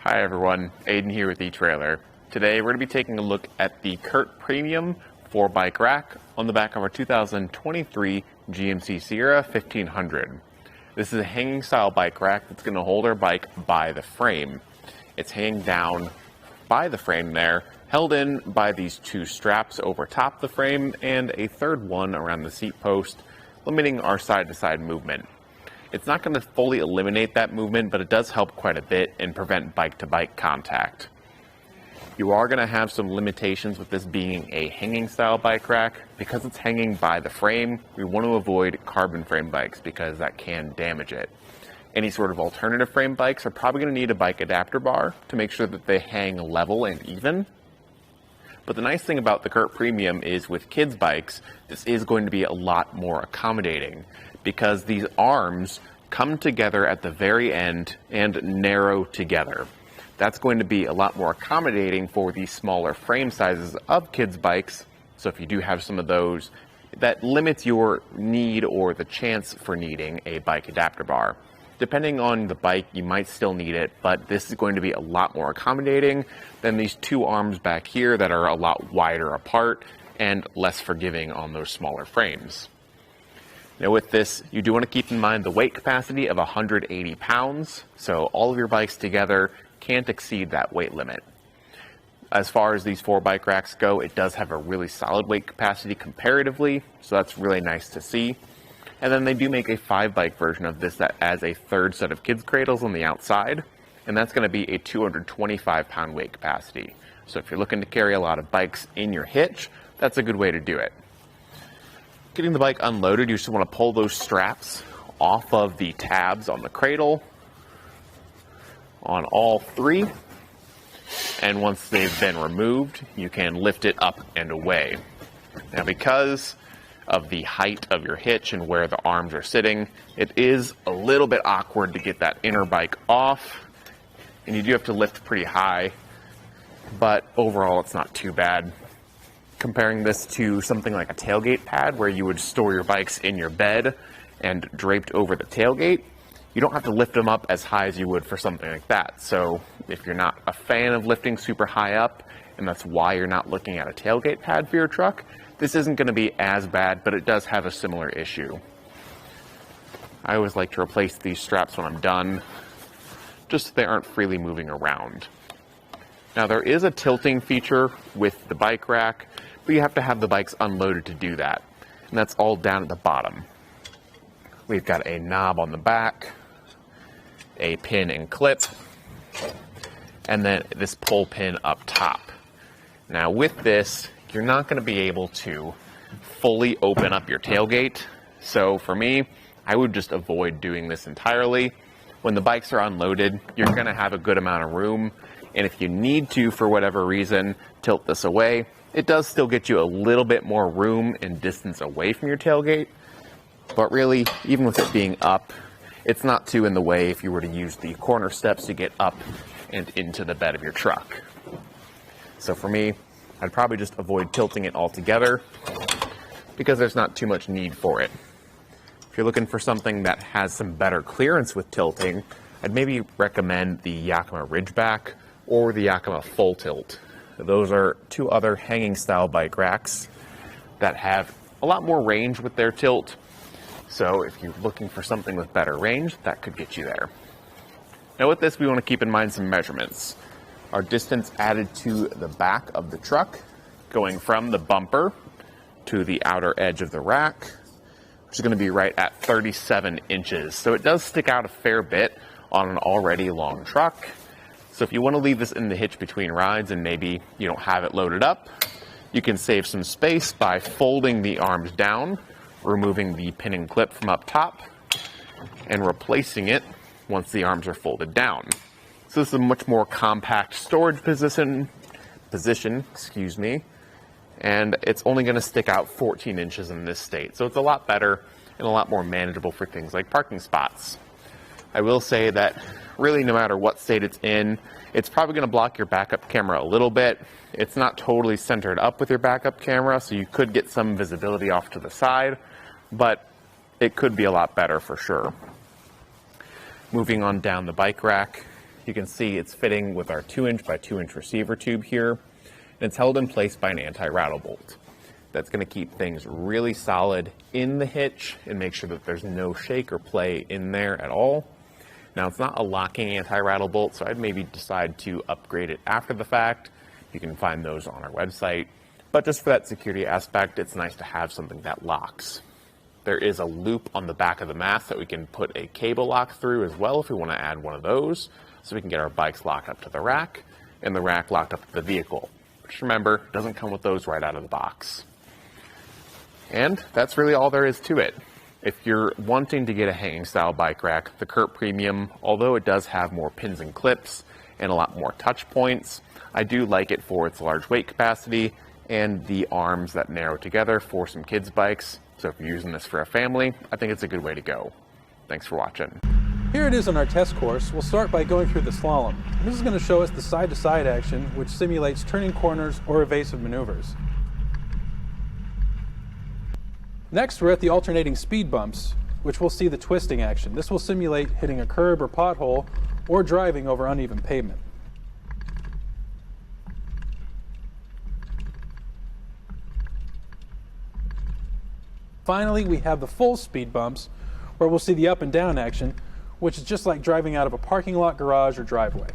Hi everyone, Aiden here with etrailer. Today we're going to be taking a look at the CURT Premium 4-bike rack on the back of our 2023 GMC Sierra 1500. This is a hanging style bike rack that's going to hold our bike by the frame. It's hanging down by the frame there, held in by these two straps over top the frame and a third one around the seat post, limiting our side-to-side movement. It's not going to fully eliminate that movement, but it does help quite a bit and prevent bike-to-bike contact. You are going to have some limitations with this being a hanging style bike rack. Because it's hanging by the frame, we want to avoid carbon frame bikes because that can damage it. Any sort of alternative frame bikes are probably going to need a bike adapter bar to make sure that they hang level and even. But the nice thing about the CURT Premium is with kids bikes, this is going to be a lot more accommodating because these arms come together at the very end and narrow together. That's going to be a lot more accommodating for the smaller frame sizes of kids bikes. So if you do have some of those, that limits your need or the chance for needing a bike adapter bar. Depending on the bike, you might still need it, but this is going to be a lot more accommodating than these two arms back here that are a lot wider apart and less forgiving on those smaller frames. Now with this, you do want to keep in mind the weight capacity of 180 pounds, so all of your bikes together can't exceed that weight limit. As far as these 4-bike racks go, it does have a really solid weight capacity comparatively, so that's really nice to see. And then they do make a 5-bike version of this that adds a third set of kids cradles on the outside, and that's going to be a 225-pound weight capacity. So if you're looking to carry a lot of bikes in your hitch, that's a good way to do it. Getting the bike unloaded, you just want to pull those straps off of the tabs on the cradle on all three. And once they've been removed, you can lift it up and away. Now because of the height of your hitch and where the arms are sitting, it is a little bit awkward to get that inner bike off. And you do have to lift pretty high, but overall it's not too bad. Comparing this to something like a tailgate pad where you would store your bikes in your bed and draped over the tailgate, you don't have to lift them up as high as you would for something like that. So if you're not a fan of lifting super high up, and that's why you're not looking at a tailgate pad for your truck, this isn't going to be as bad, but it does have a similar issue. I always like to replace these straps when I'm done, just so they aren't freely moving around. Now there is a tilting feature with the bike rack, but you have to have the bikes unloaded to do that. And that's all down at the bottom. We've got a knob on the back, a pin and clip, and then this pull pin up top. Now with this, you're not going to be able to fully open up your tailgate. So for me, I would just avoid doing this entirely. When the bikes are unloaded, you're going to have a good amount of room. And if you need to, for whatever reason, tilt this away, it does still get you a little bit more room and distance away from your tailgate. But really, even with it being up, it's not too in the way if you were to use the corner steps to get up and into the bed of your truck. So for me, I'd probably just avoid tilting it altogether because there's not too much need for it. If you're looking for something that has some better clearance with tilting, I'd maybe recommend the Yakima Ridgeback or the Yakima Full Tilt. Those are two other hanging style bike racks that have a lot more range with their tilt. So if you're looking for something with better range, that could get you there. Now with this, we want to keep in mind some measurements. Our distance added to the back of the truck, going from the bumper to the outer edge of the rack, which is going to be right at 37 inches. So it does stick out a fair bit on an already long truck. So if you want to leave this in the hitch between rides and maybe you don't have it loaded up, you can save some space by folding the arms down, removing the pin and clip from up top, and replacing it once the arms are folded down. So this is a much more compact storage position, and it's only going to stick out 14 inches in this state. So it's a lot better and a lot more manageable for things like parking spots. I will say that really no matter what state it's in, it's probably going to block your backup camera a little bit. It's not totally centered up with your backup camera, so you could get some visibility off to the side, but it could be a lot better for sure. Moving on down the bike rack, You can see it's fitting with our 2" by 2" receiver tube here, and it's held in place by an anti-rattle bolt. That's going to keep things really solid in the hitch and make sure that there's no shake or play in there at all. Now, it's not a locking anti-rattle bolt, so I'd maybe decide to upgrade it after the fact. You can find those on our website. But just for that security aspect, it's nice to have something that locks. There is a loop on the back of the mast that we can put a cable lock through as well if we want to add one of those, so we can get our bikes locked up to the rack and the rack locked up to the vehicle. Just remember, it doesn't come with those right out of the box. And that's really all there is to it. If you're wanting to get a hanging style bike rack, the CURT Premium, although it does have more pins and clips and a lot more touch points, I do like it for its large weight capacity and the arms that narrow together for some kids' bikes. So if you're using this for a family, I think it's a good way to go. Thanks for watching. Here it is on our test course. We'll start by going through the slalom. This is going to show us the side-to-side action, which simulates turning corners or evasive maneuvers. Next, we're at the alternating speed bumps, which we'll see the twisting action. This will simulate hitting a curb or pothole or driving over uneven pavement. Finally, we have the full speed bumps, where we'll see the up and down action, which is just like driving out of a parking lot, garage, or driveway.